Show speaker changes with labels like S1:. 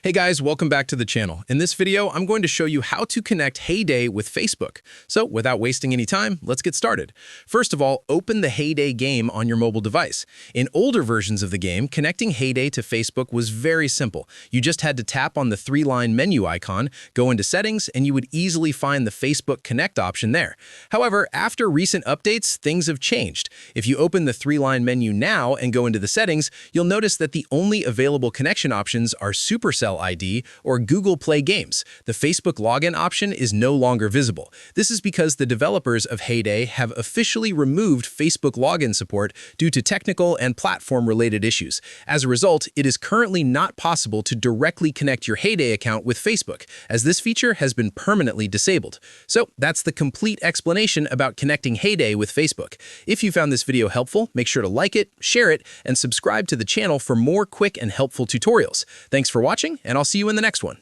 S1: Hey guys, welcome back to the channel. In this video, I'm going to show you how to connect Heyday with Facebook. So without wasting any time, let's get started. First of all, open the Heyday game on your mobile device. In older versions of the game, connecting Heyday to Facebook was very simple. You just had to tap on the three-line menu icon, go into settings, and you would easily find the Facebook Connect option there. However, after recent updates, things have changed. If you open the three-line menu now and go into the settings, you'll notice that the only available connection options are Supercell ID or Google Play Games. The Facebook login option is no longer visible. This is because the developers of Heyday have officially removed Facebook login support due to technical and platform-related issues. As a result, it is currently not possible to directly connect your Heyday account with Facebook, as this feature has been permanently disabled. So that's the complete explanation about connecting Heyday with Facebook. If you found this video helpful, make sure to like it, share it, and subscribe to the channel for more quick and helpful tutorials. Thanks for watching, and I'll see you in the next one.